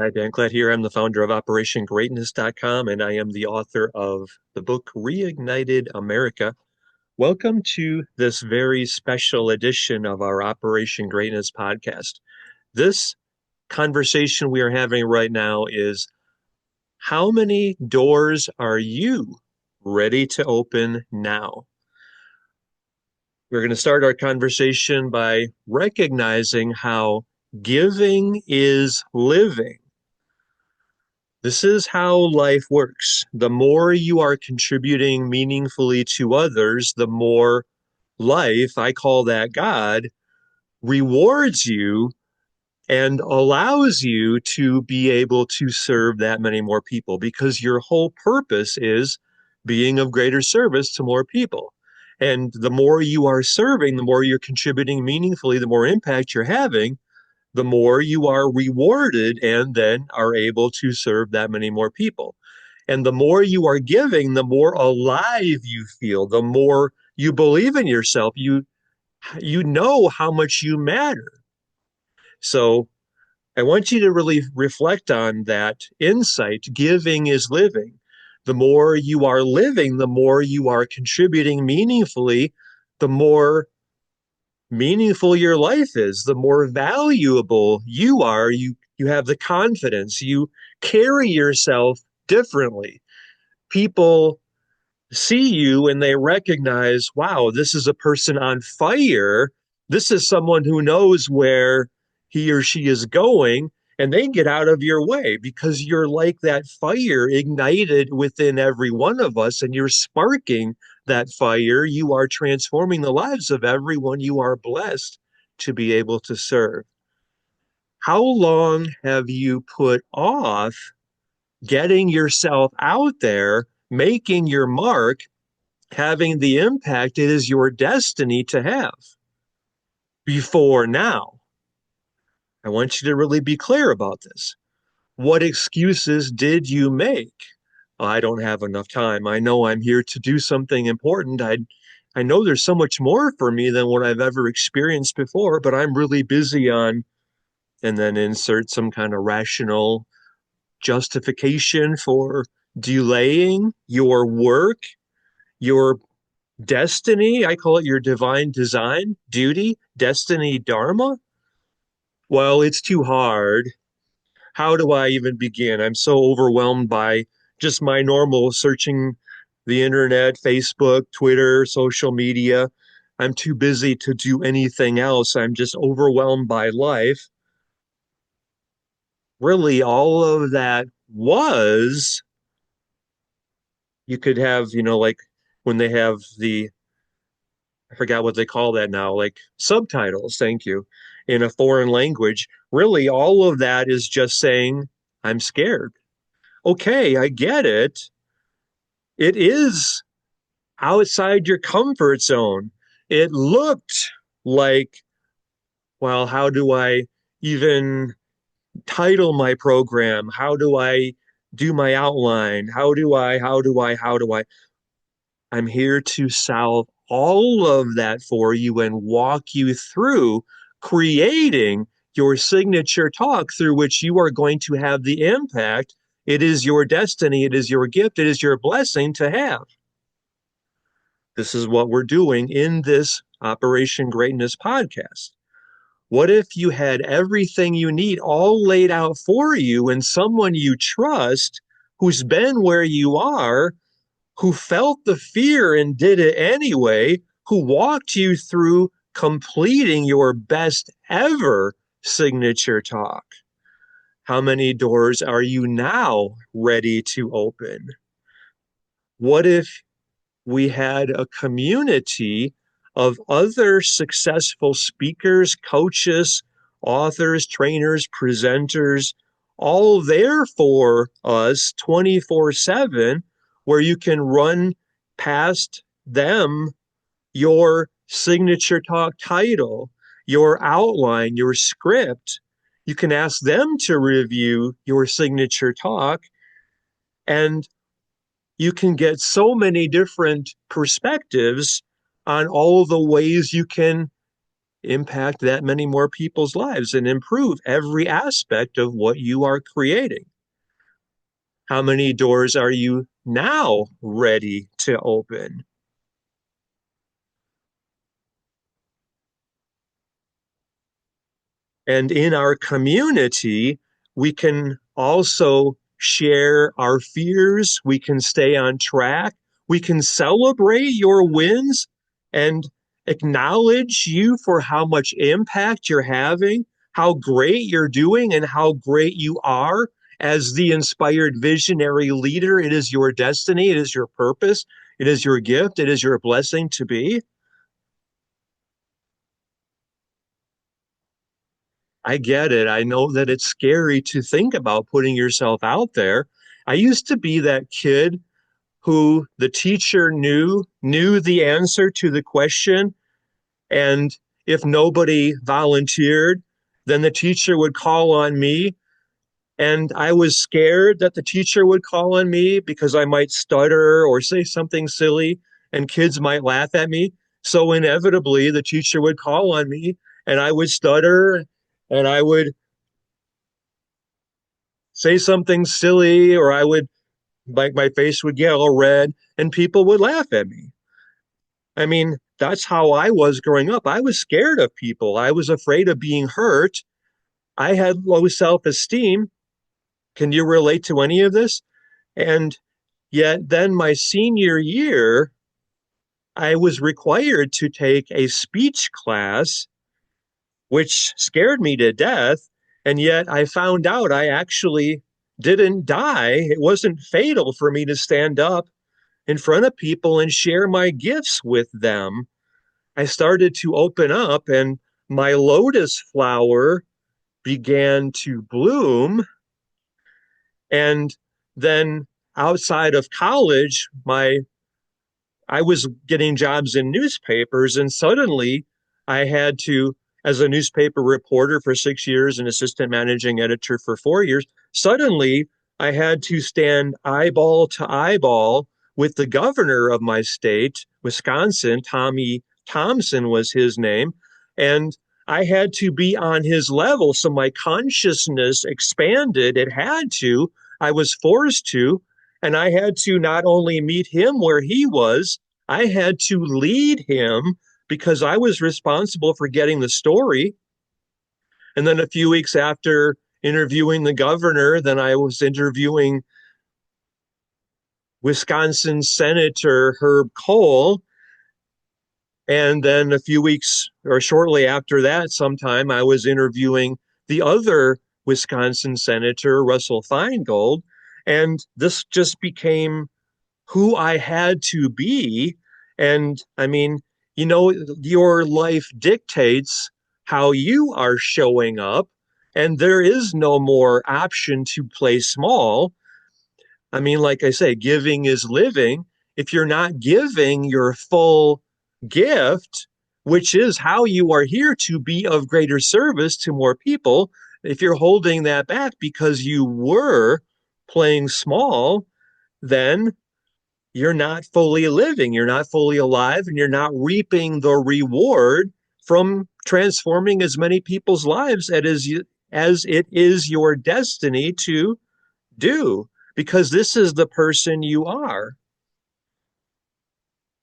Hi, Dan Klett here. I'm the founder of OperationGreatness.com, and I am the author of the book Reignited America. Welcome to this very special edition of our Operation Greatness podcast. This conversation we are having right now is how many doors are you ready to open now? We're going to start our conversation by recognizing how giving is living. This is how life works. The more you are contributing meaningfully to others, the more life, I call that God, rewards you and allows you to be able to serve that many more people because your whole purpose is being of greater service to more people. And the more you are serving, the more you're contributing meaningfully, the more impact you're having, the more you are rewarded and then are able to serve that many more people. And the more you are giving, the more alive you feel, the more you believe in yourself. You know how much you matter. So I want you to really reflect on that insight. Giving is living. The more you are living, the more you are contributing meaningfully, the more meaningful your life is, the more valuable you are. You have the confidence. You carry yourself differently. People see you and they recognize, wow, this is a person on fire. This is someone who knows where he or she is going, and they get out of your way because you're like that fire ignited within every one of us, and you're sparking that fire. You are transforming the lives of everyone you are blessed to be able to serve. How long have you put off getting yourself out there, making your mark, having the impact it is your destiny to have before now? I want you to really be clear about this. What excuses did you make? I don't have enough time. I know I'm here to do something important. I know there's so much more for me than what I've ever experienced before, but I'm really busy on, and then insert some kind of rational justification for delaying your work, your destiny. I call it your divine design, duty, destiny, Dharma. Well, it's too hard. How do I even begin? I'm so overwhelmed by just my normal searching the internet, Facebook, Twitter, social media. I'm too busy to do anything else. I'm just overwhelmed by life. Really, all of that was, you could have, like when they have I forgot what they call that now, like subtitles, thank you, in a foreign language. Really, all of that is just saying, I'm scared. Okay, I get it. It is outside your comfort zone. It looked like, well, how do I even title my program? How do I do my outline? How do I? I'm here to solve all of that for you and walk you through creating your signature talk through which you are going to have the impact. It is your destiny, it is your gift, it is your blessing to have. This is what we're doing in this Operation Greatness podcast. What if you had everything you need all laid out for you and someone you trust who's been where you are, who felt the fear and did it anyway, who walked you through completing your best ever signature talk? How many doors are you now ready to open? What if we had a community of other successful speakers, coaches, authors, trainers, presenters, all there for us 24/7, where you can run past them your signature talk title, your outline, your script. You can ask them to review your signature talk, and you can get so many different perspectives on all the ways you can impact that many more people's lives and improve every aspect of what you are creating. How many doors are you now ready to open? And in our community, we can also share our fears. We can stay on track. We can celebrate your wins and acknowledge you for how much impact you're having, how great you're doing, and how great you are as the inspired visionary leader. It is your destiny. It is your purpose. It is your gift. It is your blessing to be. I get it. I know that it's scary to think about putting yourself out there. I used to be that kid who the teacher knew the answer to the question, and if nobody volunteered, then the teacher would call on me, and I was scared that the teacher would call on me because I might stutter or say something silly and kids might laugh at me. So inevitably the teacher would call on me and I would stutter and I would say something silly or I would like my face would get all red and people would laugh at me. I mean, that's how I was growing up. I was scared of people. I was afraid of being hurt. I had low self-esteem. Can you relate to any of this? And yet then my senior year, I was required to take a speech class, which scared me to death. And yet I found out I actually didn't die. It wasn't fatal for me to stand up in front of people and share my gifts with them. I started to open up and my lotus flower began to bloom. And then outside of college, I was getting jobs in newspapers, and suddenly I had to, as a newspaper reporter for 6 years and assistant managing editor for 4 years, suddenly I had to stand eyeball to eyeball with the governor of my state, Wisconsin. Tommy Thompson was his name. And I had to be on his level. So my consciousness expanded. It had to. I was forced to. And I had to not only meet him where he was, I had to lead him because I was responsible for getting the story. And then a few weeks after interviewing the governor, then I was interviewing Wisconsin Senator Herb Kohl. And then a few weeks or shortly after that, sometime I was interviewing the other Wisconsin Senator, Russell Feingold. And this just became who I had to be. And I mean, your life dictates how you are showing up, and there is no more option to play small. I mean, like I say, giving is living. If you're not giving your full gift, which is how you are here to be of greater service to more people, if you're holding that back because you were playing small, then you're not fully living, you're not fully alive, and you're not reaping the reward from transforming as many people's lives as it is your destiny to do, because this is the person you are.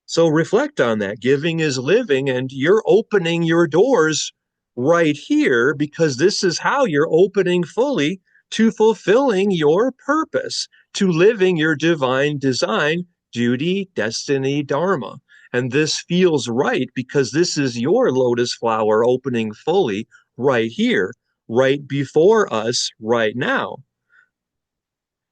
So reflect on that. Giving is living, and you're opening your doors right here because this is how you're opening fully to fulfilling your purpose, to living your divine design, duty, destiny, dharma. And this feels right because this is your lotus flower opening fully right here, right before us, right now.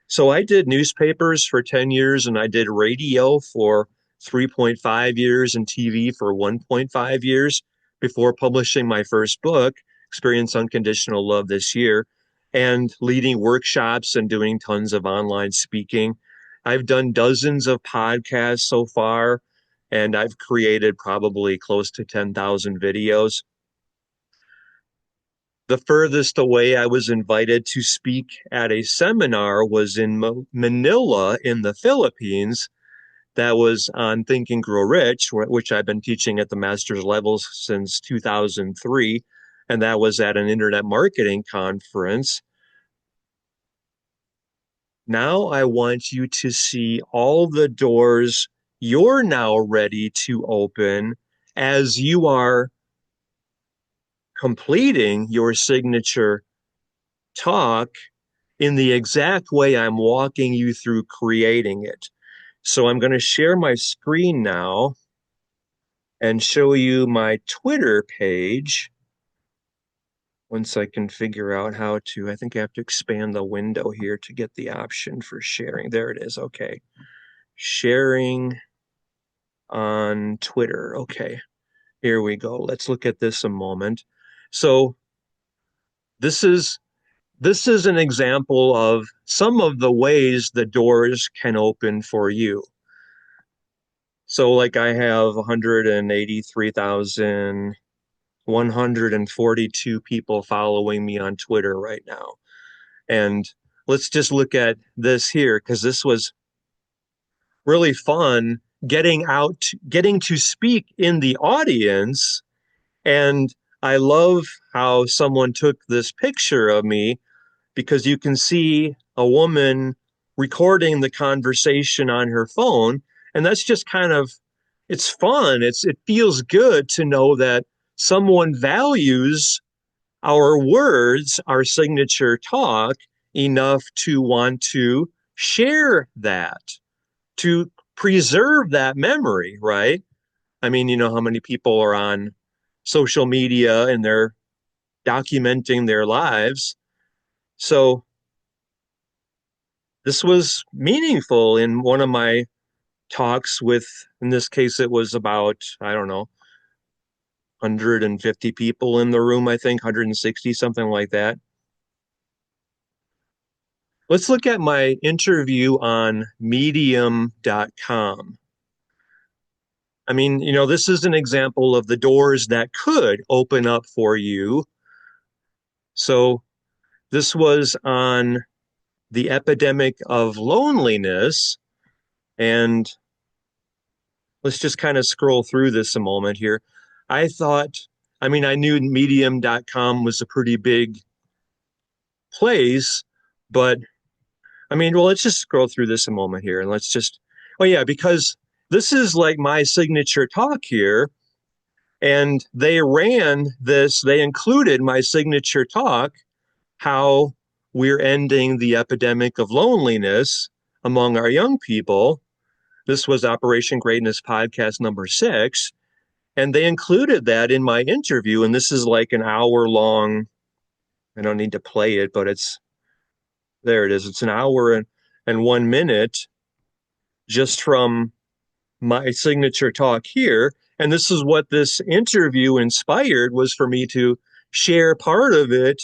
So I did newspapers for 10 years and I did radio for 3.5 years and TV for 1.5 years before publishing my first book, Experience Unconditional Love, this year, and leading workshops and doing tons of online speaking. I've done dozens of podcasts so far, and I've created probably close to 10,000 videos. The furthest away I was invited to speak at a seminar was in Manila in the Philippines. That was on Think and Grow Rich, which I've been teaching at the master's levels since 2003. And that was at an internet marketing conference. Now I want you to see all the doors you're now ready to open as you are completing your signature talk in the exact way I'm walking you through creating it. So I'm going to share my screen now and show you my Twitter page. Once I can figure out how to, I think I have to expand the window here to get the option for sharing. There it is. Okay. Sharing on Twitter. Okay. Here we go. Let's look at this a moment. So this is an example of some of the ways the doors can open for you. So like I have 183,142 people following me on Twitter right now. And let's just look at this here, because this was really fun getting to speak in the audience. And I love how someone took this picture of me, because you can see a woman recording the conversation on her phone. And that's just it's fun. It feels good to know that someone values our words, our signature talk, enough to want to share that, to preserve that memory, right? I mean, you know how many people are on social media and they're documenting their lives. So this was meaningful in one of my talks with, in this case, it was about, I don't know, 150 people in the room, I think, 160, something like that. Let's look at my interview on medium.com. I mean, you know, this is an example of the doors that could open up for you. So this was on the epidemic of loneliness. And let's just kind of scroll through this a moment here. I thought, I mean, I knew medium.com was a pretty big place, but I mean, well, let's just scroll through this a moment here and let's just, oh, yeah, because this is like my signature talk here. And they ran this, they included my signature talk, how we're ending the epidemic of loneliness among our young people. This was Operation Greatness podcast number 6. And they included that in my interview. And this is like an hour long. I don't need to play it, but there it is. It's an hour and 1 minute just from my signature talk here. And this is what this interview inspired, was for me to share part of it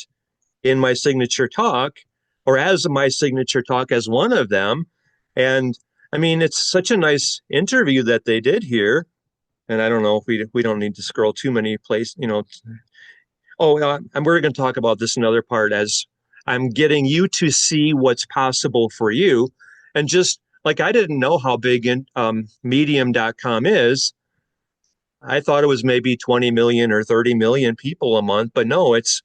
in my signature talk, or as my signature talk as one of them. And I mean, it's such a nice interview that they did here. And I don't know if we don't need to scroll too many places, you know. Oh, and we're going to talk about this another part, as I'm getting you to see what's possible for you. And just like I didn't know how big medium.com is. I thought it was maybe 20 million or 30 million people a month, but no, it's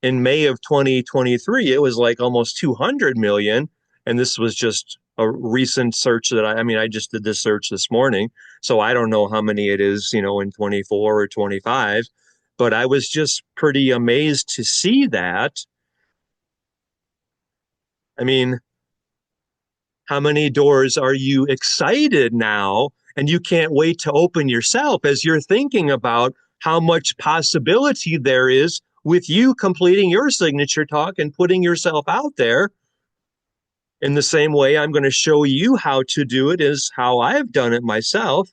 in May of 2023, it was like almost 200 million. And this was just a recent search that I mean, I just did this search this morning. So I don't know how many it is, you know, in 24 or 25, but I was just pretty amazed to see that. I mean, how many doors are you excited now? And you can't wait to open yourself as you're thinking about how much possibility there is with you completing your signature talk and putting yourself out there. In the same way, I'm going to show you how to do it, is how I've done it myself.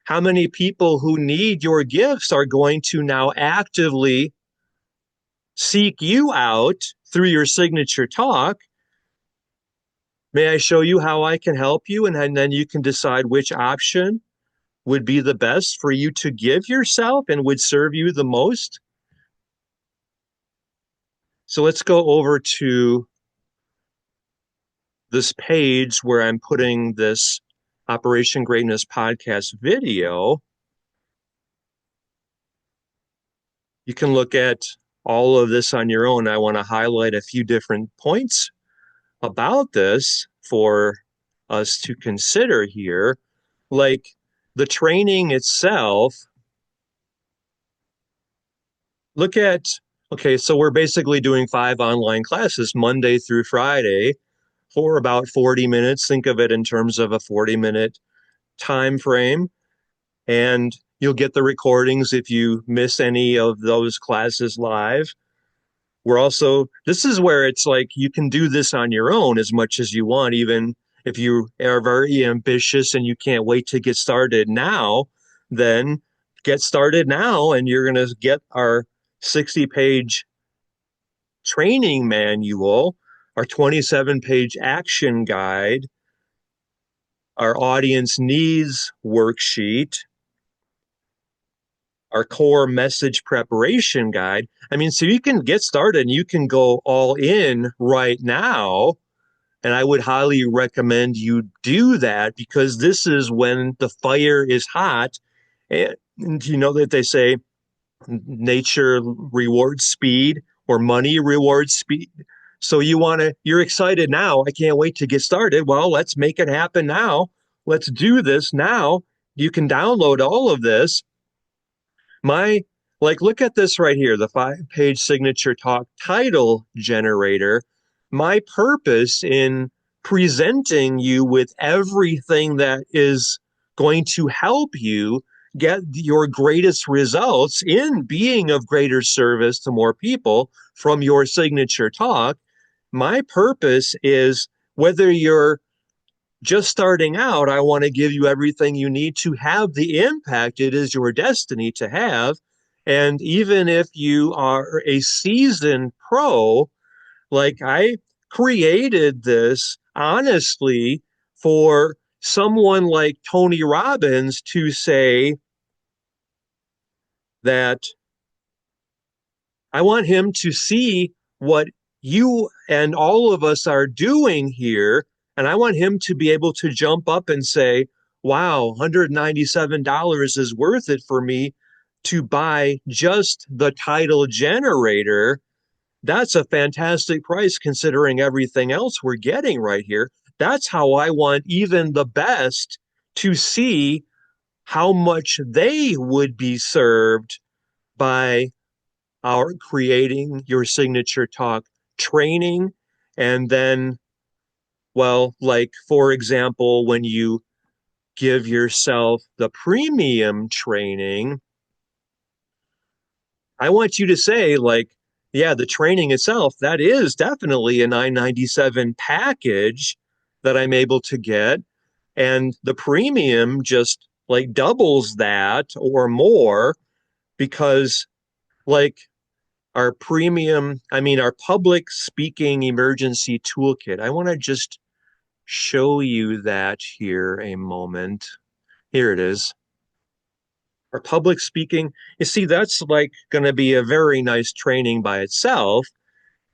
How many people who need your gifts are going to now actively seek you out through your signature talk? May I show you how I can help you? And then you can decide which option would be the best for you to give yourself and would serve you the most. So let's go over to this page where I'm putting this Operation Greatness podcast video, you can look at all of this on your own. I want to highlight a few different points about this for us to consider here. Like the training itself, look at, okay, so we're basically doing 5 online classes Monday through Friday for about 40 minutes. Think of it in terms of a 40-minute time frame. And you'll get the recordings if you miss any of those classes live. We're also, this is where it's like you can do this on your own as much as you want, even if you are very ambitious and you can't wait to get started now, then get started now and you're going to get our 60-page training manual, our 27-page action guide, our audience needs worksheet, our core message preparation guide. I mean, so you can get started and you can go all in right now. And I would highly recommend you do that because this is when the fire is hot. And you know that they say nature rewards speed or money rewards speed. So you're excited now. I can't wait to get started. Well, let's make it happen now. Let's do this now. You can download all of this. Look at this right here, the 5-page signature talk title generator. My purpose in presenting you with everything that is going to help you get your greatest results in being of greater service to more people from your signature talk. My purpose is whether you're just starting out, I want to give you everything you need to have the impact it is your destiny to have. And even if you are a seasoned pro, like I created this honestly for someone like Tony Robbins to say that I want him to see what you and all of us are doing here. And I want him to be able to jump up and say, wow, $197 is worth it for me to buy just the title generator. That's a fantastic price considering everything else we're getting right here. That's how I want even the best to see how much they would be served by our creating your signature talk training. And then, well, like for example, when you give yourself the premium training, I want you to say like, yeah, the training itself, that is definitely a $997 package that I'm able to get. And the premium just like doubles that or more because like our our public speaking emergency toolkit. I want to just show you that here a moment. Here it is. Our public speaking, you see, that's like going to be a very nice training by itself.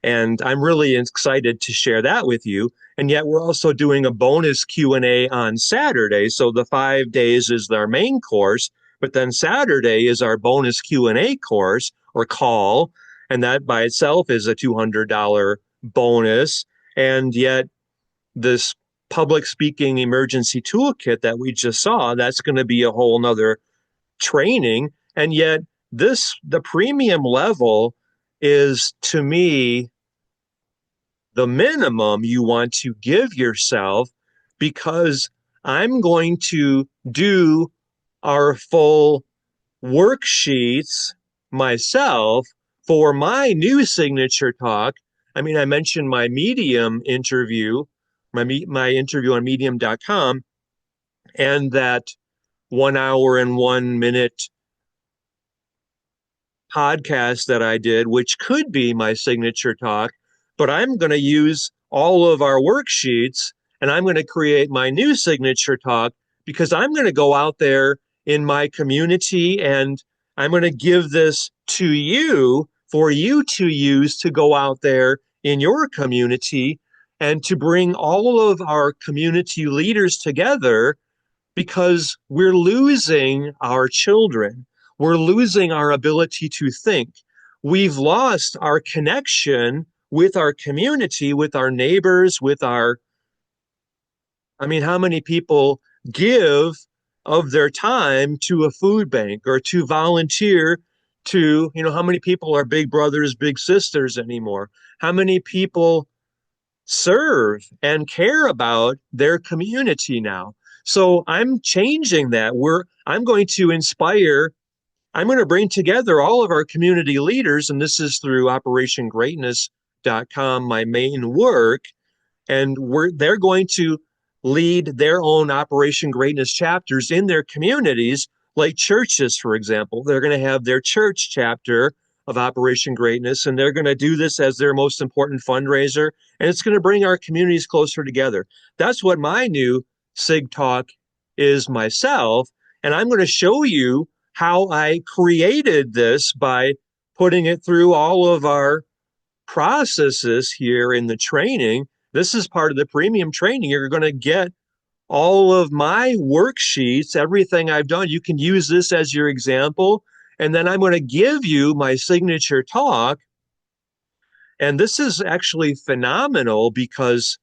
And I'm really excited to share that with you. And yet we're also doing a bonus Q&A on Saturday. So the 5 days is our main course, but then Saturday is our bonus Q&A course or call. And that by itself is a $200 bonus. And yet this public speaking emergency toolkit that we just saw, that's going to be a whole nother training. And yet the premium level is, to me, the minimum you want to give yourself because I'm going to do our full worksheets myself for my new signature talk. I mean, I mentioned my Medium interview, my interview on medium.com, and that 1 hour and 1 minute podcast that I did, which could be my signature talk, but I'm going to use all of our worksheets and I'm going to create my new signature talk because I'm going to go out there in my community and I'm going to give this to you for you to use to go out there in your community and to bring all of our community leaders together because we're losing our children. We're losing our ability to think. We've lost our connection with our community, with our neighbors, with our, I mean, how many people give of their time to a food bank or to volunteer to, how many people are big brothers, big sisters anymore? How many people serve and care about their community now? So I'm changing that. I'm going to inspire, I'm going to bring together all of our community leaders, and this is through OperationGreatness.com, my main work, and they're going to lead their own Operation Greatness chapters in their communities, like churches, for example. They're going to have their church chapter of Operation Greatness, and they're going to do this as their most important fundraiser, and it's going to bring our communities closer together. That's what my new SIG Talk is myself, and I'm going to show you how I created this by putting it through all of our processes here in the training. This is part of the premium training. You're going to get all of my worksheets, everything I've done. You can use this as your example. And then I'm going to give you my signature talk. And this is actually phenomenal because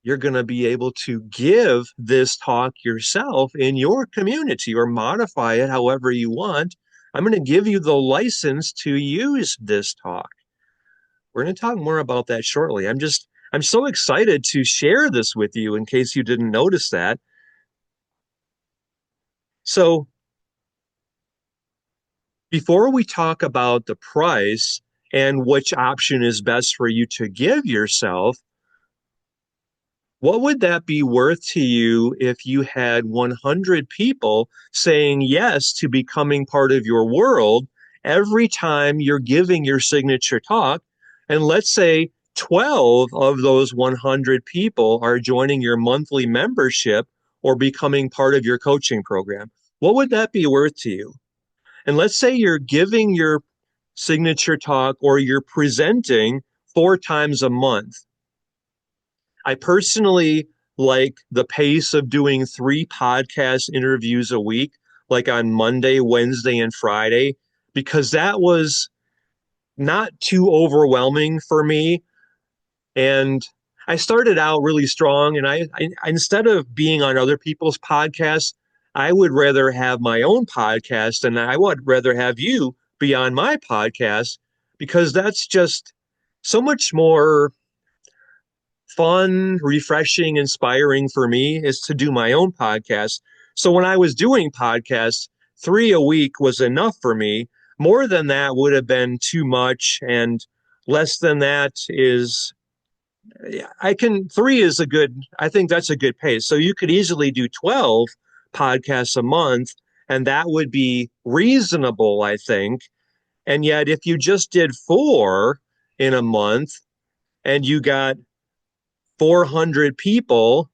you're going to be able to give this talk yourself in your community or modify it however you want. I'm going to give you the license to use this talk. We're going to talk more about that shortly. I'm so excited to share this with you in case you didn't notice that. So before we talk about the price and which option is best for you to give yourself, what would that be worth to you if you had 100 people saying yes to becoming part of your world every time you're giving your signature talk? And let's say 12 of those 100 people are joining your monthly membership or becoming part of your coaching program. What would that be worth to you? And let's say you're giving your signature talk or you're presenting 4 times a month. I personally like the pace of doing 3 podcast interviews a week, like on Monday, Wednesday, and Friday, because that was not too overwhelming for me. And I started out really strong, and I instead of being on other people's podcasts, I would rather have my own podcast, and I would rather have you be on my podcast because that's just so much more fun, refreshing, inspiring for me is to do my own podcast. So when I was doing podcasts, 3 a week was enough for me. More than that would have been too much, and less than that is, 3 is a good, I think that's a good pace. So you could easily do 12 podcasts a month, and that would be reasonable, I think. And yet, if you just did 4 in a month and you got 400 people,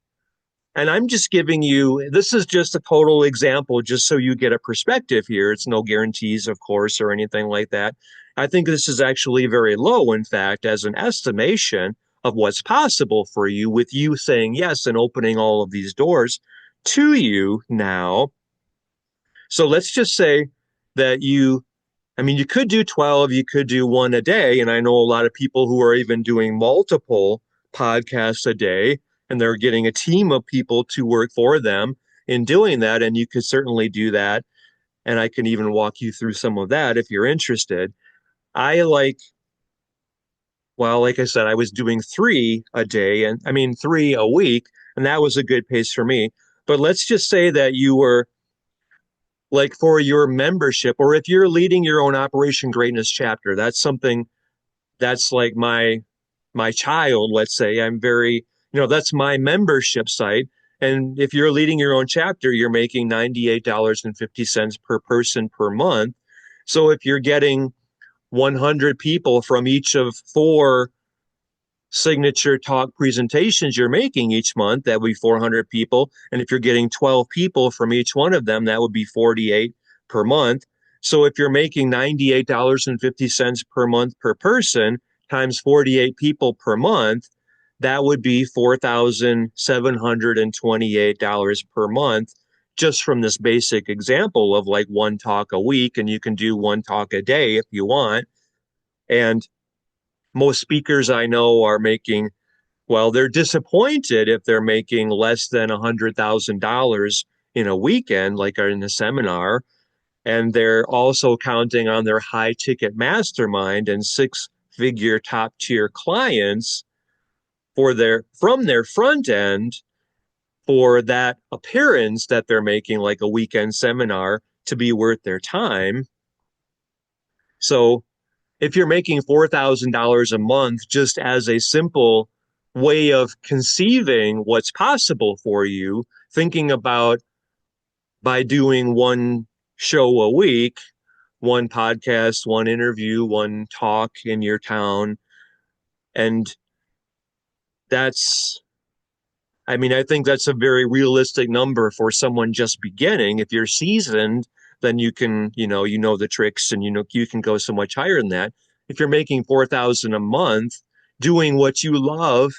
and I'm just giving you, this is just a total example, just so you get a perspective here. It's no guarantees, of course, or anything like that. I think this is actually very low, in fact, as an estimation of what's possible for you with you saying yes and opening all of these doors to you now. So let's just say that you could do 12, you could do 1 a day. And I know a lot of people who are even doing multiple podcasts a day, and they're getting a team of people to work for them in doing that. And you could certainly do that. And I can even walk you through some of that if you're interested. Like I said, I was doing 3 a day, and 3 a week, and that was a good pace for me. But let's just say that you were, like, for your membership, or if you're leading your own Operation Greatness chapter, that's something that's like my child. Let's say I'm very, that's my membership site. And if you're leading your own chapter, you're making $98.50 per person per month. So if you're getting 100 people from each of 4 signature talk presentations you're making each month, that would be 400 people. And if you're getting 12 people from each one of them, that would be 48 per month. So if you're making $98.50 per month per person, times 48 people per month, that would be $4,728 per month just from this basic example of like one talk a week, and you can do one talk a day if you want. And most speakers I know are making, well, they're disappointed if they're making less than $100,000 in a weekend, like in a seminar. And they're also counting on their high ticket mastermind and six-figure top tier clients for their from their front end for that appearance that they're making, like a weekend seminar, to be worth their time. So if you're making $4,000 a month just as a simple way of conceiving what's possible for you, thinking about by doing one show a week, one podcast, one interview, one talk in your town, and that's I think that's a very realistic number for someone just beginning. If you're seasoned, then you know the tricks, and you can go so much higher than that. If you're making 4,000 a month doing what you love,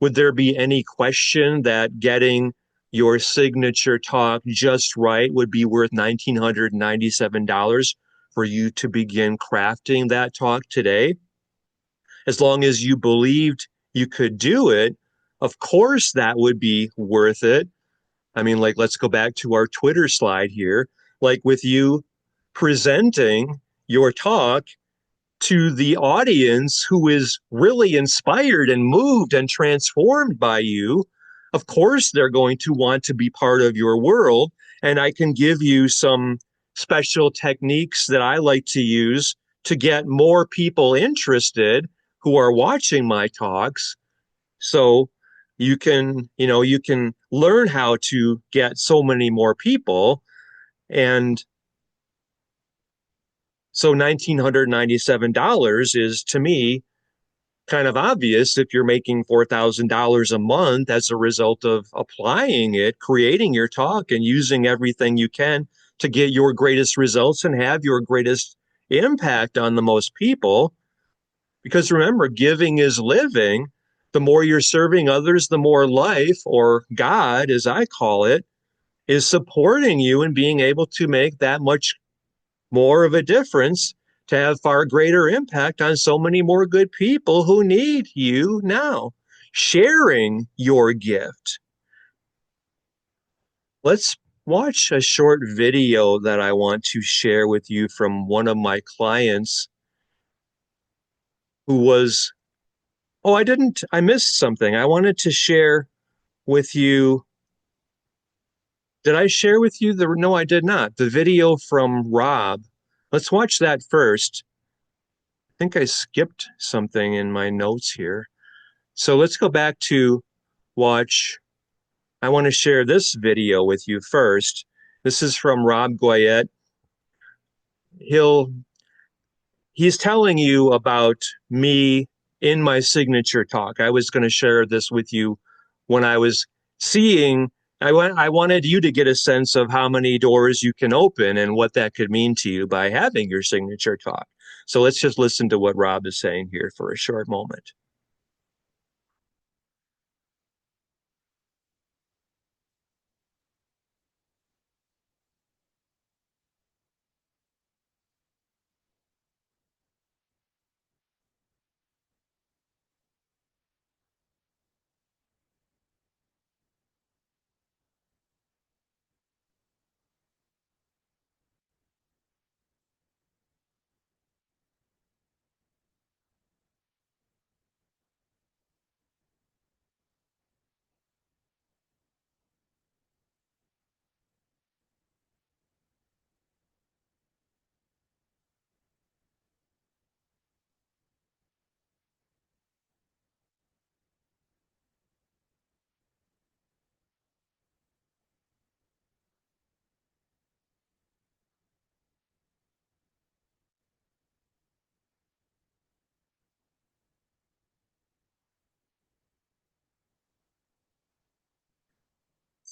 would there be any question that getting your signature talk just right would be worth $1,997 for you to begin crafting that talk today? As long as you believed you could do it, of course that would be worth it. Like, let's go back to our Twitter slide here. Like, with you presenting your talk to the audience who is really inspired and moved and transformed by you, of course they're going to want to be part of your world. And I can give you some special techniques that I like to use to get more people interested who are watching my talks. So you can learn how to get so many more people. And so $1,997 is, to me, kind of obvious if you're making $4,000 a month as a result of applying it, creating your talk, and using everything you can to get your greatest results and have your greatest impact on the most people. Because remember, giving is living. The more you're serving others, the more life, or God, as I call it, is supporting you and being able to make that much more of a difference, to have far greater impact on so many more good people who need you now. Sharing your gift. Let's watch a short video that I want to share with you from one of my clients who was, oh, I missed something. I wanted to share with you. Did I share with you no, I did not. The video from Rob. Let's watch that first. I think I skipped something in my notes here. So let's go back to watch. I want to share this video with you first. This is from Rob Goyette. He'll he's telling you about me in my signature talk. I was going to share this with you when I was seeing. I wanted you to get a sense of how many doors you can open and what that could mean to you by having your signature talk. So let's just listen to what Rob is saying here for a short moment.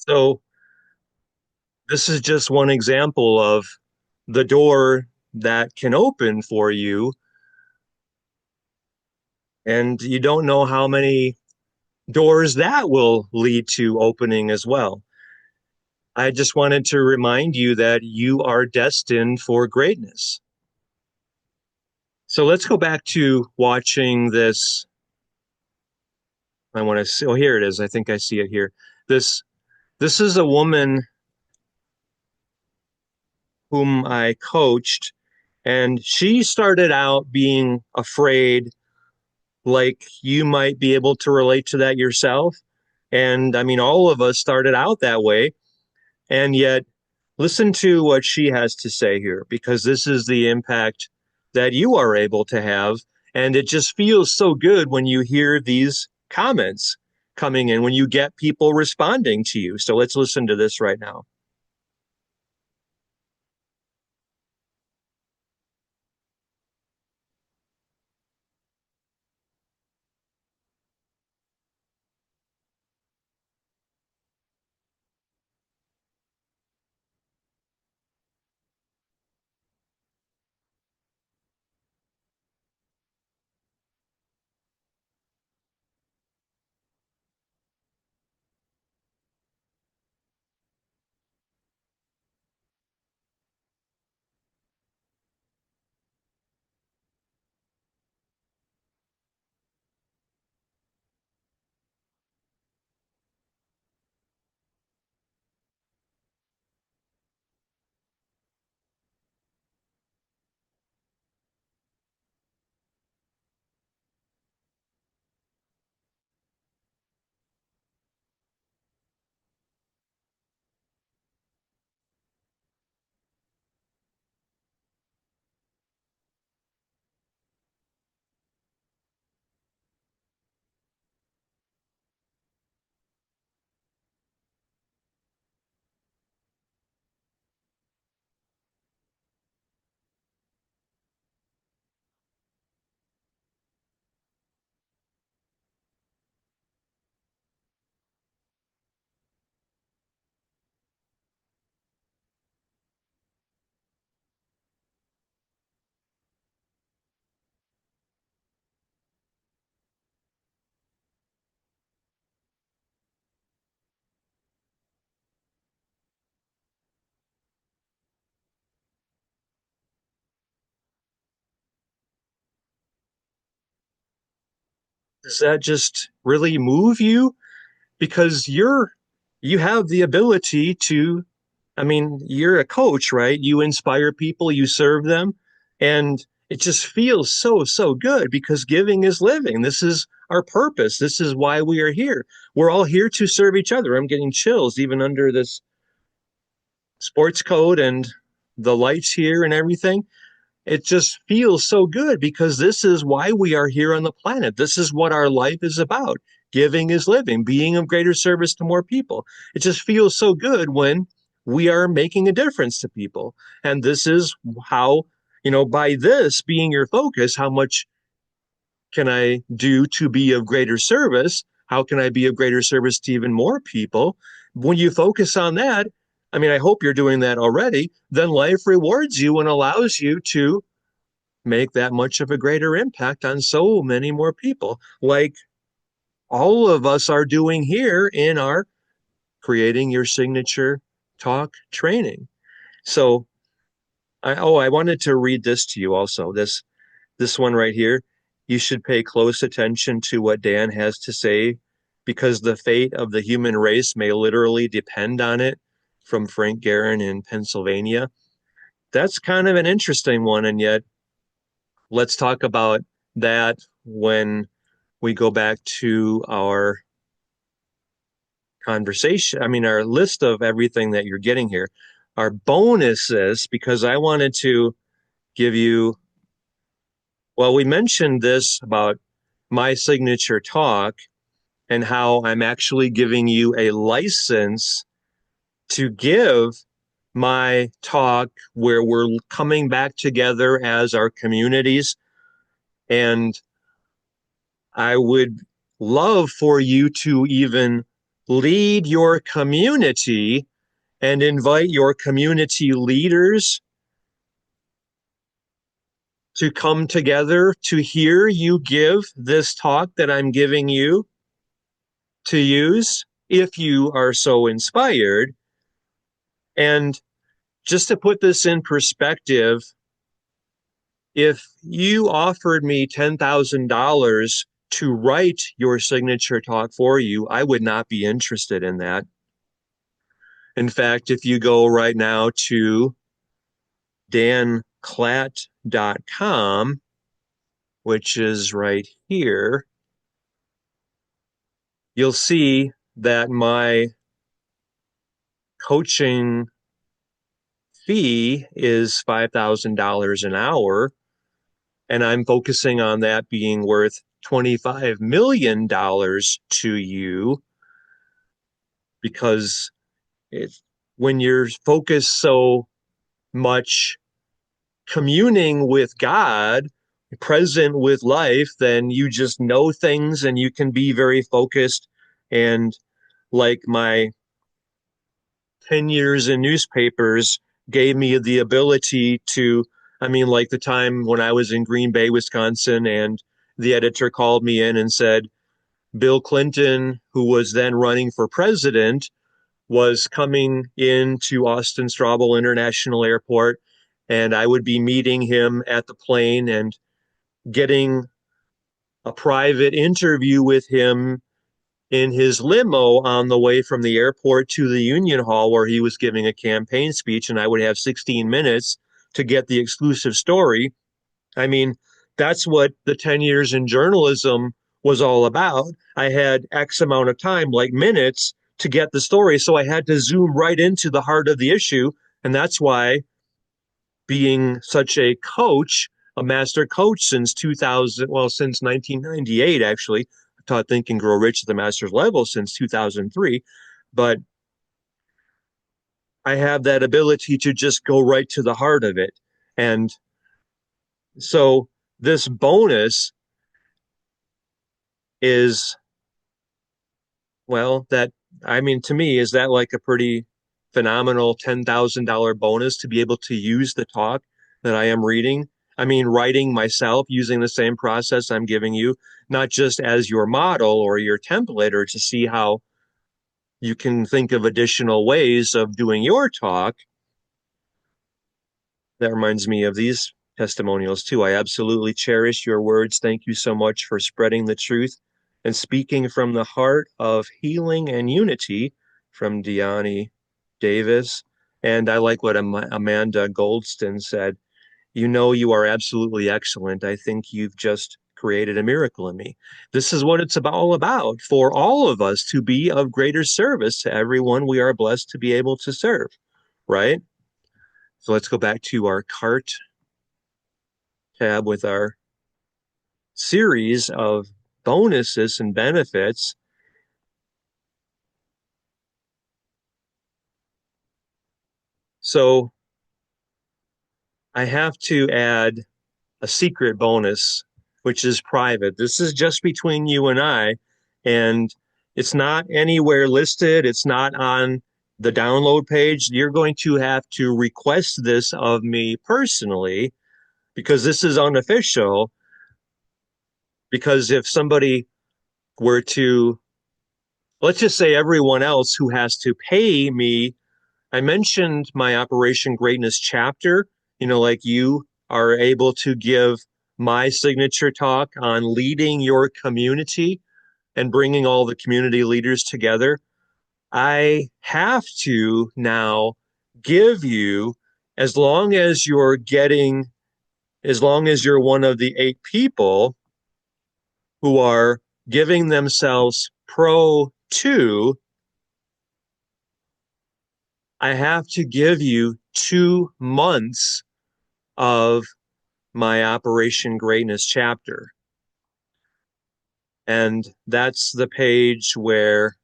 So this is just one example of the door that can open for you And you don't know how many doors that will lead to opening as well. I just wanted to remind you that you are destined for greatness. So let's go back to watching this. I want to see, oh, here it is. I think I see it here. This this is a woman whom I coached, and she started out being afraid, like you might be able to relate to that yourself. And I mean, all of us started out that way. And yet, listen to what she has to say here, because this is the impact that you are able to have. And it just feels so good when you hear these comments coming in, when you get people responding to you. So let's listen to this right now. Does that just really move you? Because you have the ability to, I mean, you're a coach, right? You inspire people, you serve them, and it just feels so, so good because giving is living. This is our purpose. This is why we are here. We're all here to serve each other. I'm getting chills even under this sports coat and the lights here and everything. It just feels so good because this is why we are here on the planet. This is what our life is about. Giving is living, being of greater service to more people. It just feels so good when we are making a difference to people. And this is how, by this being your focus, how much can I do to be of greater service? How can I be of greater service to even more people? When you focus on that, I mean, I hope you're doing that already, then life rewards you and allows you to make that much of a greater impact on so many more people, like all of us are doing here in our creating your signature talk training. So I wanted to read this to you also. This one right here. You should pay close attention to what Dan has to say because the fate of the human race may literally depend on it, from Frank Guerin in Pennsylvania. That's kind of an interesting one, and yet let's talk about that when we go back to our conversation. I mean, our list of everything that you're getting here, our bonuses, because I wanted to give you, well, we mentioned this about my signature talk and how I'm actually giving you a license to give my talk where we're coming back together as our communities. And I would love for you to even lead your community and invite your community leaders to come together to hear you give this talk that I'm giving you to use if you are so inspired. And just to put this in perspective, if you offered me $10,000 to write your signature talk for you, I would not be interested in that. In fact, if you go right now to danclatt.com, which is right here, you'll see that my coaching fee is $5,000 an hour, and I'm focusing on that being worth $25 million to you because it's when you're focused so much communing with God, present with life, then you just know things and you can be very focused. And like my 10 years in newspapers gave me the ability to, I mean, like the time when I was in Green Bay, Wisconsin, and the editor called me in and said, Bill Clinton, who was then running for president, was coming into Austin Straubel International Airport, and I would be meeting him at the plane and getting a private interview with him in his limo on the way from the airport to the Union Hall where he was giving a campaign speech, and I would have 16 minutes to get the exclusive story. I mean, that's what the 10 years in journalism was all about. I had X amount of time, like minutes, to get the story. So I had to zoom right into the heart of the issue. And that's why being such a coach, a master coach since 2000, well, since 1998, actually, I taught Think and Grow Rich at the master's level since 2003. But I have that ability to just go right to the heart of it. And so this bonus is, well, that, I mean, to me, is that like a pretty phenomenal $10,000 bonus to be able to use the talk that I am reading? I mean, writing myself using the same process I'm giving you, not just as your model or your template, or to see how you can think of additional ways of doing your talk. That reminds me of these testimonials too. I absolutely cherish your words. Thank you so much for spreading the truth and speaking from the heart of healing and unity, from Deani Davis. And I like what Amanda Goldston said. You know, you are absolutely excellent. I think you've just created a miracle in me. This is what it's all about, for all of us to be of greater service to everyone we are blessed to be able to serve, right? So let's go back to our cart tab with our series of bonuses and benefits. So I have to add a secret bonus, which is private. This is just between you and I, and it's not anywhere listed. It's not on the download page. You're going to have to request this of me personally because this is unofficial. Because if somebody were to, let's just say everyone else who has to pay me, I mentioned my Operation Greatness chapter, you know, like you are able to give my signature talk on leading your community and bringing all the community leaders together. I have to now give you, as long as you're getting, as long as you're one of the 8 people who are giving themselves Pro 2, I have to give you 2 months of my Operation Greatness chapter. And that's the page where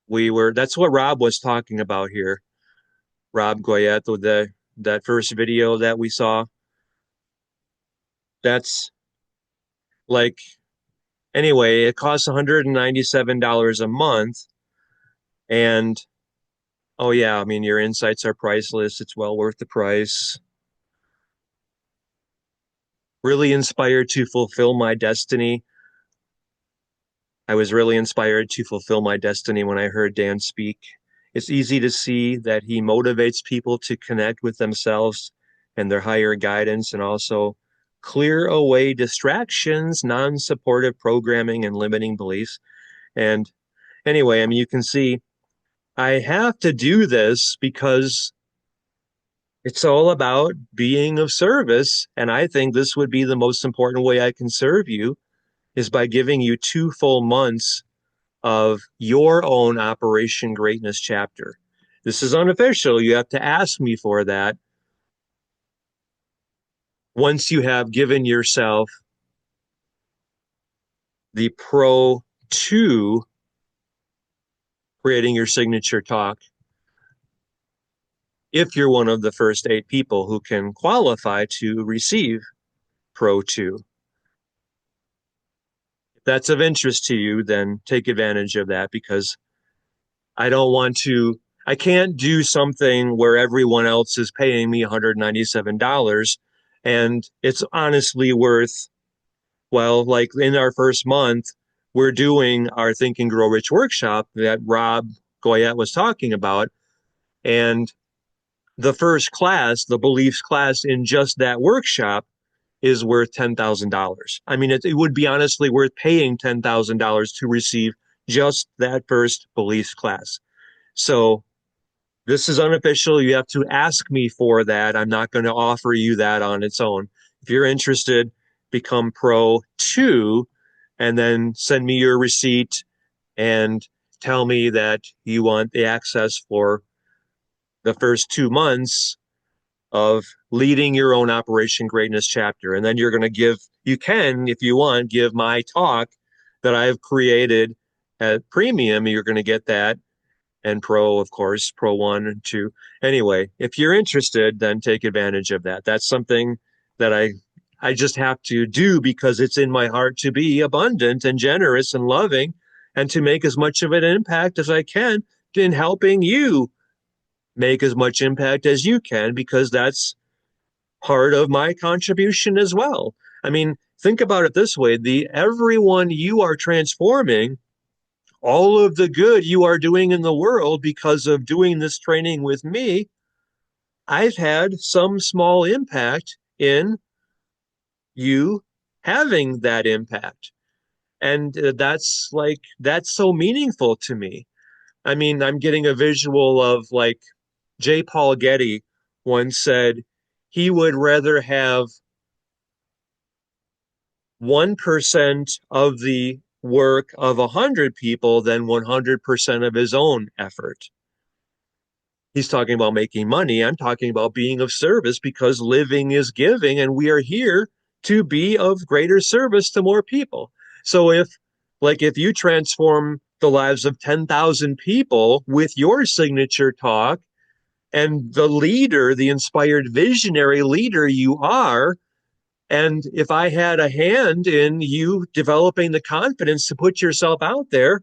that's what Rob was talking about here. Rob Goyette, that first video that we saw. That's like, anyway, it costs $197 a month. And oh, yeah, I mean, your insights are priceless. It's well worth the price. really inspired to fulfill my destiny. I was really inspired to fulfill my destiny when I heard Dan speak. It's easy to see that he motivates people to connect with themselves and their higher guidance and also clear away distractions, non supportive programming, and limiting beliefs. And anyway, I mean, you can see I have to do this because it's all about being of service. And I think this would be the most important way I can serve you is by giving you 2 full months of your own Operation Greatness chapter. This is unofficial. You have to ask me for that once you have given yourself the pro to creating your signature talk. If you're one of the first 8 people who can qualify to receive pro 2. If that's of interest to you, then take advantage of that because I don't want to, I can't do something where everyone else is paying me $197 and it's honestly worth, well, like in our first month, we're doing our Think and Grow Rich workshop that Rob Goyette was talking about. And the first class, the beliefs class in just that workshop is worth $10,000. I mean, it would be honestly worth paying $10,000 to receive just that first beliefs class. So this is unofficial. You have to ask me for that. I'm not going to offer you that on its own. If you're interested, become pro 2 and then send me your receipt and tell me that you want the access for the first 2 months of leading your own Operation Greatness chapter. And then you're going to give, you can, if you want, give my talk that I've created at premium. You're going to get that. And pro, of course, pro 1 and 2. Anyway, if you're interested, then take advantage of that. That's something that I just have to do because it's in my heart to be abundant and generous and loving and to make as much of an impact as I can in helping you make as much impact as you can because that's part of my contribution as well. I mean, think about it this way, the everyone you are transforming, all of the good you are doing in the world because of doing this training with me, I've had some small impact in you having that impact. And that's so meaningful to me. I mean, I'm getting a visual of like J. Paul Getty once said he would rather have 1% of the work of 100 people than 100% of his own effort. He's talking about making money. I'm talking about being of service because living is giving, and we are here to be of greater service to more people. So if you transform the lives of 10,000 people with your signature talk and the leader, the inspired visionary leader you are, and if I had a hand in you developing the confidence to put yourself out there,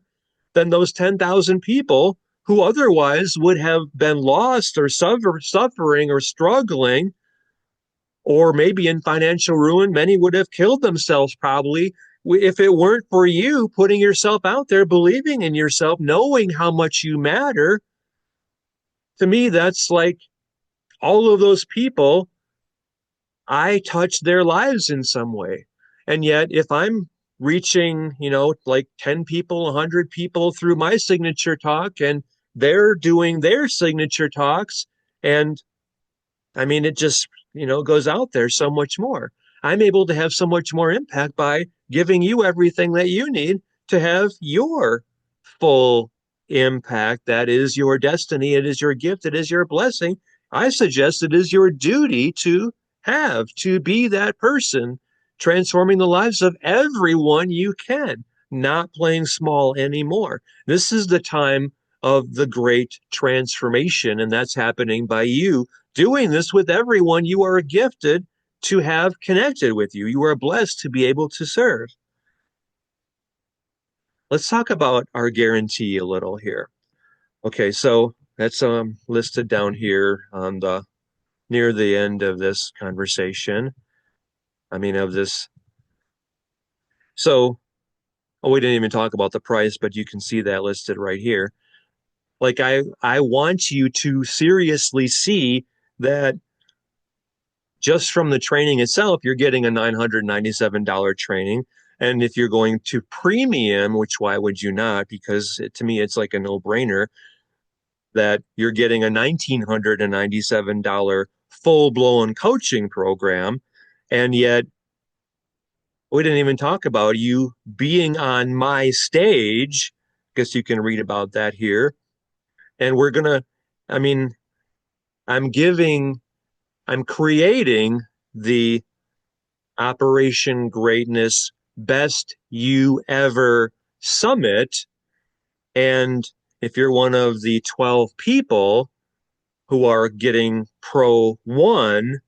then those 10,000 people who otherwise would have been lost or suffering or struggling, or maybe in financial ruin, many would have killed themselves probably if it weren't for you putting yourself out there, believing in yourself, knowing how much you matter. To me, that's like all of those people, I touch their lives in some way. And yet, if I'm reaching, like 10 people, 100 people through my signature talk, and they're doing their signature talks, and I mean, it just, goes out there so much more. I'm able to have so much more impact by giving you everything that you need to have your full impact. That is your destiny. It is your gift. It is your blessing. I suggest it is your duty to be that person, transforming the lives of everyone you can, not playing small anymore. This is the time of the great transformation, and that's happening by you doing this with everyone you are gifted to have connected with you. You are blessed to be able to serve. Let's talk about our guarantee a little here. Okay, so that's listed down here on the near the end of this conversation. I mean, of this. So, oh, we didn't even talk about the price, but you can see that listed right here. Like I want you to seriously see that just from the training itself, you're getting a $997 training. And if you're going to premium, which why would you not? Because to me, it's like a no-brainer that you're getting a $1,997 full-blown coaching program. And yet we didn't even talk about you being on my stage. I guess you can read about that here. And I mean, I'm giving, I'm creating the Operation Greatness Best You Ever Summit. And if you're one of the 12 people who are getting Pro 1,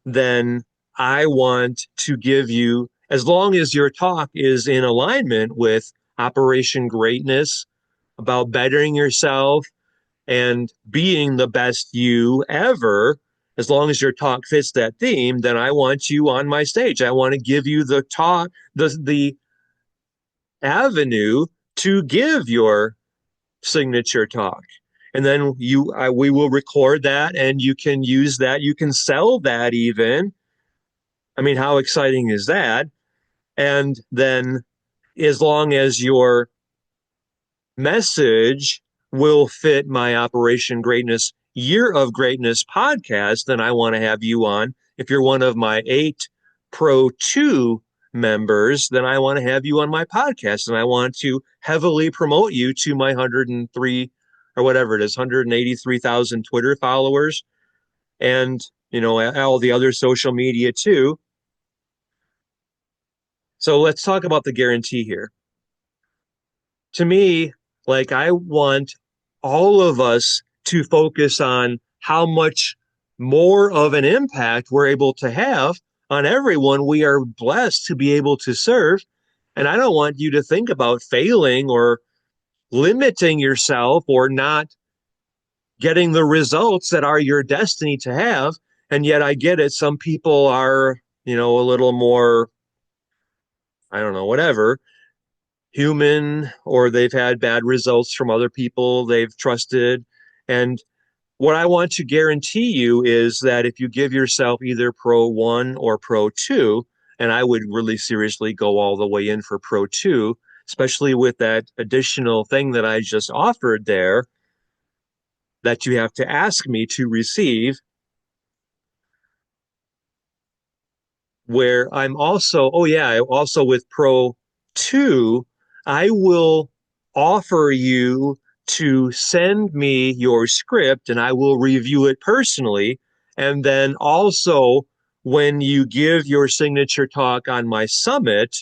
then I want to give you, as long as your talk is in alignment with Operation Greatness, about bettering yourself and being the best you ever, as long as your talk fits that theme, then I want you on my stage. I want to give you the talk, the avenue to give your signature talk. And then we will record that, and you can use that. You can sell that even. I mean, how exciting is that? And then, as long as your message will fit my Operation Greatness Year of Greatness podcast, then I want to have you on. If you're one of my 8 Pro 2 members, then I want to have you on my podcast, and I want to heavily promote you to my 103 or whatever it is, 183,000 Twitter followers, and all the other social media too. So let's talk about the guarantee here. To me, like, I want all of us to focus on how much more of an impact we're able to have on everyone we are blessed to be able to serve. And I don't want you to think about failing or limiting yourself or not getting the results that are your destiny to have. And yet I get it. Some people are, a little more, I don't know, whatever, human, or they've had bad results from other people they've trusted. And what I want to guarantee you is that if you give yourself either Pro 1 or Pro 2, and I would really seriously go all the way in for Pro 2, especially with that additional thing that I just offered there that you have to ask me to receive, where I'm also, also with Pro 2, I will offer you to send me your script and I will review it personally. And then also, when you give your signature talk on my summit,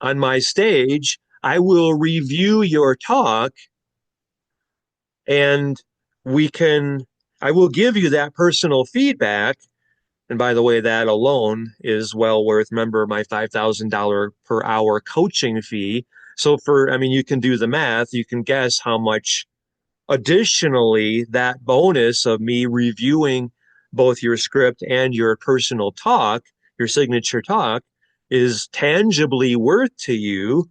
on my stage, I will review your talk, and I will give you that personal feedback. And by the way, that alone is well worth, remember, my $5,000 per hour coaching fee. So you can do the math. You can guess how much additionally that bonus of me reviewing both your script and your personal talk, your signature talk, is tangibly worth to you.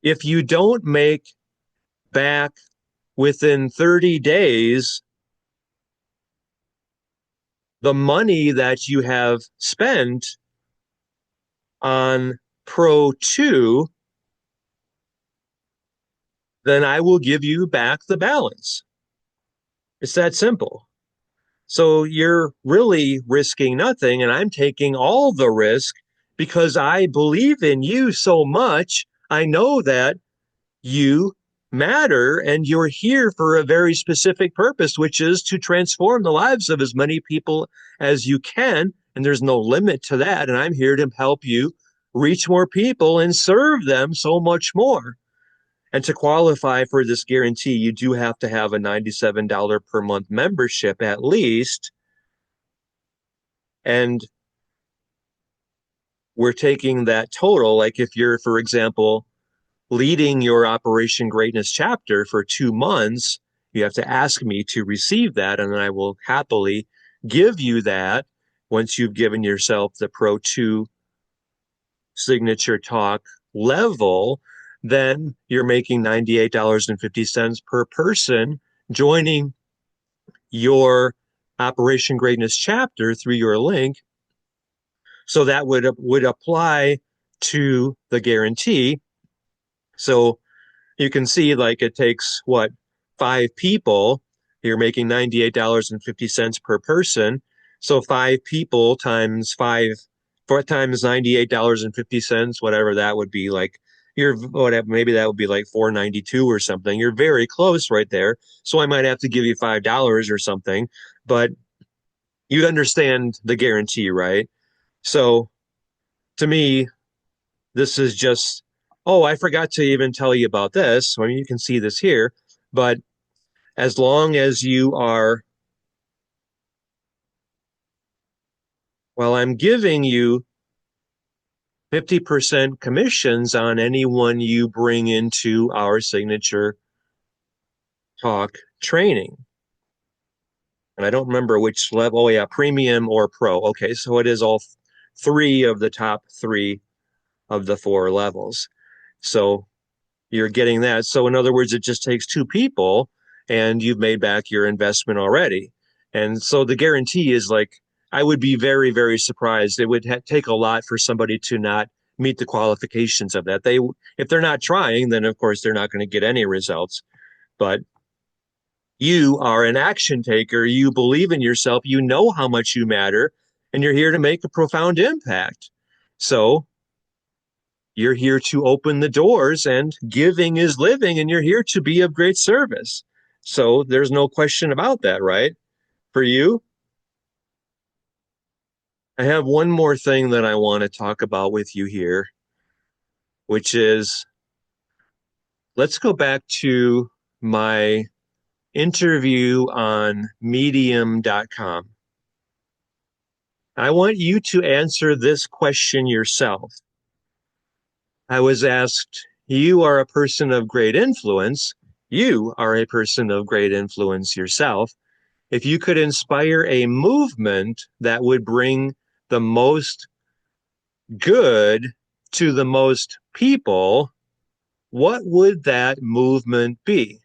If you don't make back within 30 days the money that you have spent on Pro 2, then I will give you back the balance. It's that simple. So you're really risking nothing, and I'm taking all the risk because I believe in you so much. I know that you matter and you're here for a very specific purpose, which is to transform the lives of as many people as you can. And there's no limit to that. And I'm here to help you reach more people and serve them so much more. And to qualify for this guarantee, you do have to have a $97 per month membership at least. And we're taking that total. Like if you're, for example, leading your Operation Greatness chapter for 2 months, you have to ask me to receive that, and then I will happily give you that once you've given yourself the Pro 2 signature talk level, then you're making $98.50 per person joining your Operation Greatness chapter through your link. So that would apply to the guarantee. So you can see, like, it takes what, 5 people. You're making $98.50 per person. So 5 people times 98.50, whatever that would be, like, you're whatever, maybe that would be like $4.92 or something. You're very close right there. So I might have to give you $5 or something, but you'd understand the guarantee, right? So to me, this is just, oh, I forgot to even tell you about this. I mean, you can see this here, but as long as you are, well, I'm giving you 50% commissions on anyone you bring into our signature talk training. And I don't remember which level. Oh, yeah, premium or pro. Okay, so it is all 3 of the 4 levels. So you're getting that. So in other words, it just takes 2 people and you've made back your investment already. And so the guarantee is, like, I would be very, very surprised. It would take a lot for somebody to not meet the qualifications of that. If they're not trying, then of course they're not going to get any results. But you are an action taker. You believe in yourself. You know how much you matter, and you're here to make a profound impact. So you're here to open the doors, and giving is living, and you're here to be of great service. So there's no question about that, right? For you, I have one more thing that I want to talk about with you here, which is, let's go back to my interview on medium.com. I want you to answer this question yourself. I was asked, you are a person of great influence. You are a person of great influence yourself. If you could inspire a movement that would bring the most good to the most people, what would that movement be?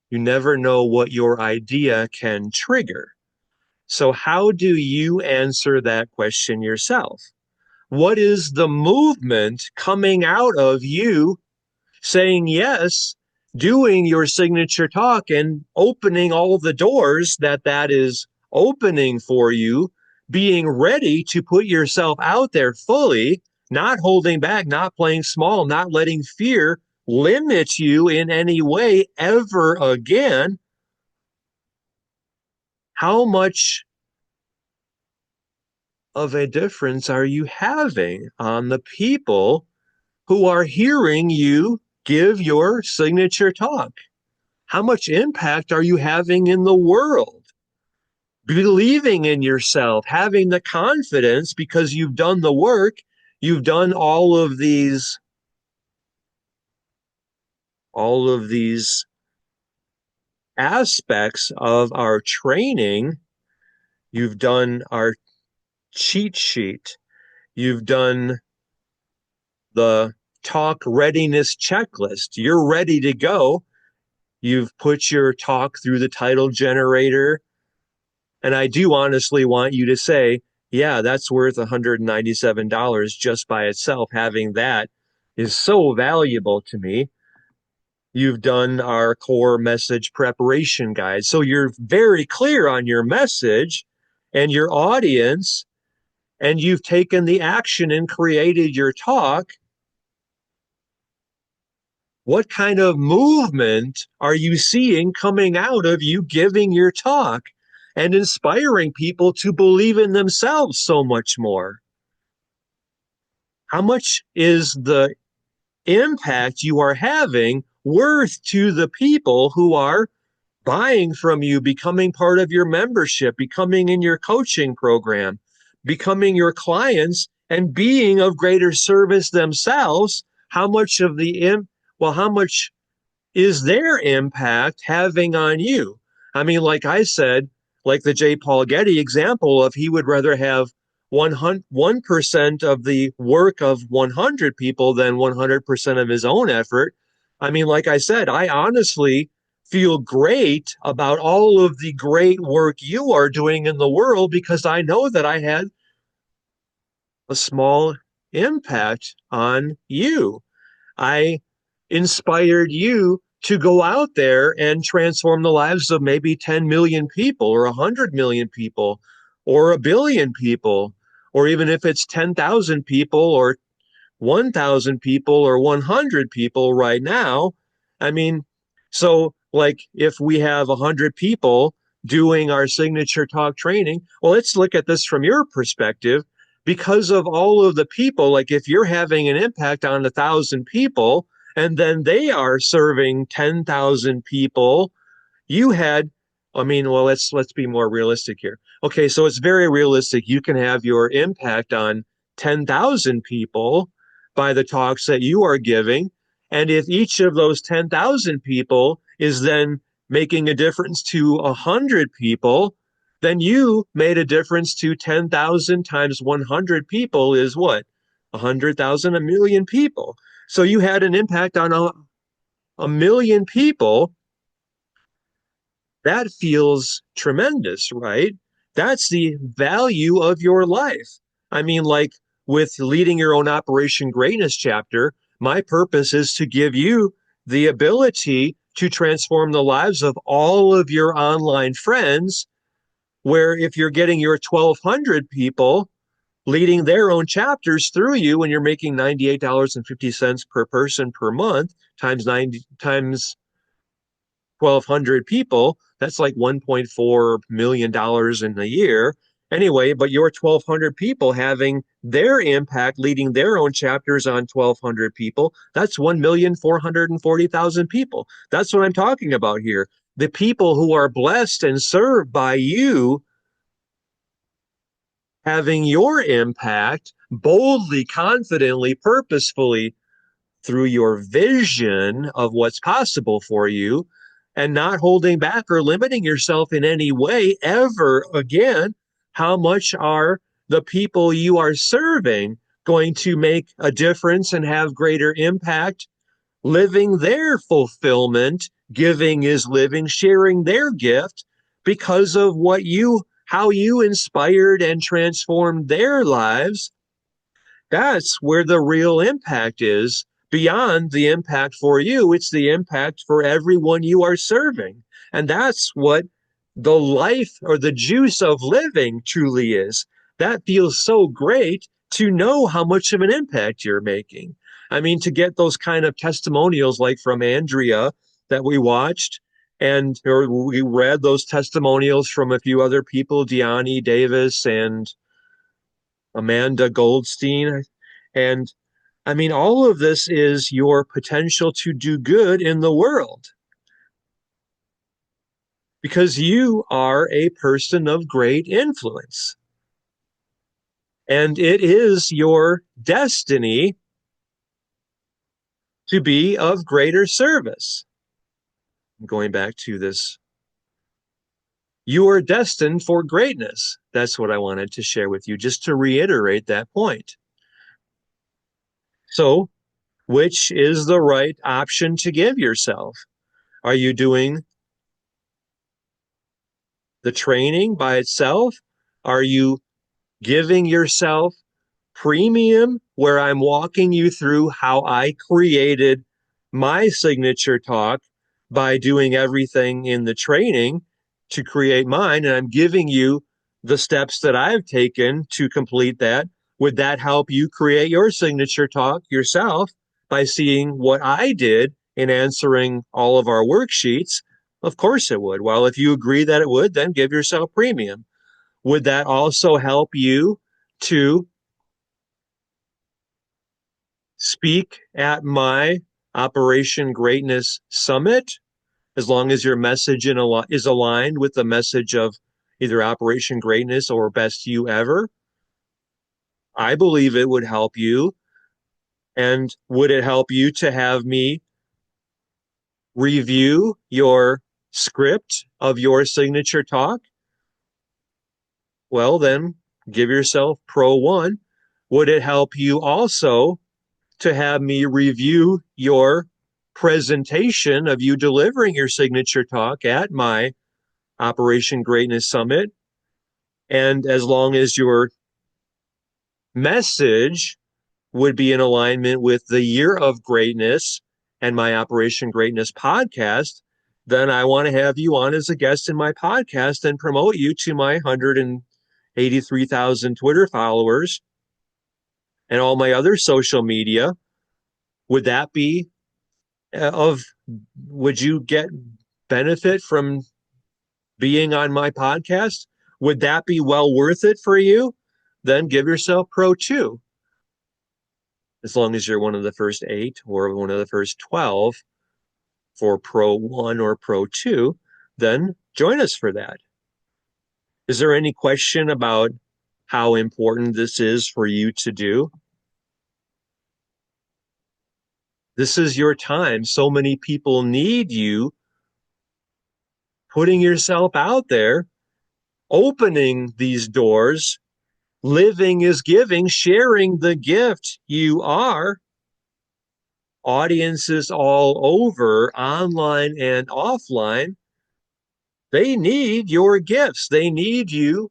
You never know what your idea can trigger. So how do you answer that question yourself? What is the movement coming out of you saying yes, doing your signature talk and opening all the doors that is opening for you, being ready to put yourself out there fully, not holding back, not playing small, not letting fear limit you in any way ever again? How much of a difference are you having on the people who are hearing you give your signature talk? How much impact are you having in the world? Believing in yourself, having the confidence because you've done the work, you've done all of these aspects of our training. You've done our cheat sheet. You've done the talk readiness checklist. You're ready to go. You've put your talk through the title generator. And I do honestly want you to say, yeah, that's worth $197 just by itself. Having that is so valuable to me. You've done our core message preparation guide. So you're very clear on your message and your audience, and you've taken the action and created your talk. What kind of movement are you seeing coming out of you giving your talk and inspiring people to believe in themselves so much more? How much is the impact you are having worth to the people who are buying from you, becoming part of your membership, becoming in your coaching program, becoming your clients, and being of greater service themselves? How much of how much is their impact having on you? I mean, like I said, like the J. Paul Getty example of he would rather have 1% of the work of 100 people than 100% of his own effort. I mean, like I said, I honestly feel great about all of the great work you are doing in the world because I know that I had a small impact on you. I inspired you to go out there and transform the lives of maybe 10 million people or 100 million people or a billion people, or even if it's 10,000 people or 1,000 people or 100 people right now. I mean, so like if we have 100 people doing our signature talk training, well, let's look at this from your perspective. Because of all of the people, like if you're having an impact on 1,000 people and then they are serving 10,000 people, you had, I mean, well, let's be more realistic here. Okay, so it's very realistic. You can have your impact on 10,000 people by the talks that you are giving. And if each of those 10,000 people is then making a difference to 100 people, then you made a difference to 10,000 times 100 people is what? 100,000, a million people. So you had an impact on a million people. That feels tremendous, right? That's the value of your life. I mean, like with leading your own Operation Greatness chapter, my purpose is to give you the ability to transform the lives of all of your online friends. Where if you're getting your 1,200 people leading their own chapters through you and you're making $98.50 per person per month times 90 times 1,200 people, that's like $1.4 million in a year. Anyway, but your 1,200 people having their impact, leading their own chapters on 1,200 people, that's 1,440,000 people. That's what I'm talking about here. The people who are blessed and served by you having your impact boldly, confidently, purposefully through your vision of what's possible for you and not holding back or limiting yourself in any way ever again. How much are the people you are serving going to make a difference and have greater impact, living their fulfillment? Giving is living, sharing their gift because of what you, how you inspired and transformed their lives. That's where the real impact is. Beyond the impact for you, it's the impact for everyone you are serving. And that's what the life or the juice of living truly is. That feels so great to know how much of an impact you're making. I mean, to get those kind of testimonials like from Andrea that we watched, and or we read those testimonials from a few other people, Deani Davis and Amanda Goldstein. And I mean, all of this is your potential to do good in the world because you are a person of great influence. And it is your destiny to be of greater service. Going back to this, you are destined for greatness. That's what I wanted to share with you, just to reiterate that point. So, which is the right option to give yourself? Are you doing the training by itself? Are you giving yourself premium where I'm walking you through how I created my signature talk by doing everything in the training to create mine? And I'm giving you the steps that I've taken to complete that. Would that help you create your signature talk yourself by seeing what I did in answering all of our worksheets? Of course it would. Well, if you agree that it would, then give yourself premium. Would that also help you to speak at my Operation Greatness Summit, as long as your message is aligned with the message of either Operation Greatness or Best You Ever? I believe it would help you. And would it help you to have me review your script of your signature talk? Well, then give yourself Pro 1. Would it help you also to have me review your presentation of you delivering your signature talk at my Operation Greatness Summit? And as long as your message would be in alignment with the Year of Greatness and my Operation Greatness podcast, then I want to have you on as a guest in my podcast and promote you to my 183,000 Twitter followers and all my other social media. Would that be of, would you get benefit from being on my podcast? Would that be well worth it for you? Then give yourself Pro 2. As long as you're one of the first 8 or one of the first 12 for Pro 1 or Pro 2, then join us for that. Is there any question about how important this is for you to do? This is your time. So many people need you putting yourself out there, opening these doors. Living is giving, sharing the gift you are. Audiences all over, online and offline, they need your gifts. They need you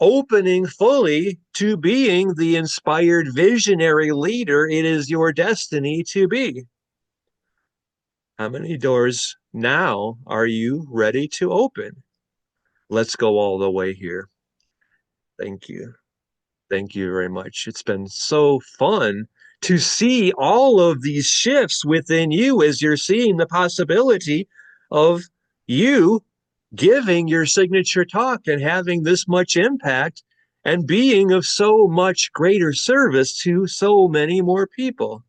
opening fully to being the inspired visionary leader it is your destiny to be. How many doors now are you ready to open? Let's go all the way here. Thank you. Thank you very much. It's been so fun to see all of these shifts within you as you're seeing the possibility of you giving your signature talk and having this much impact and being of so much greater service to so many more people.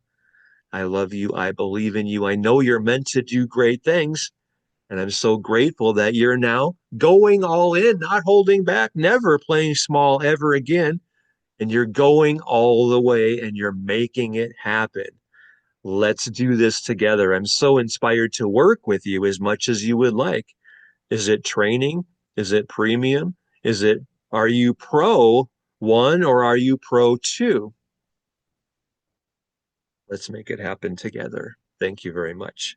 I love you. I believe in you. I know you're meant to do great things. And I'm so grateful that you're now going all in, not holding back, never playing small ever again. And you're going all the way and you're making it happen. Let's do this together. I'm so inspired to work with you as much as you would like. Is it training? Is it premium? Is it, are you Pro 1 or are you Pro 2? Let's make it happen together. Thank you very much.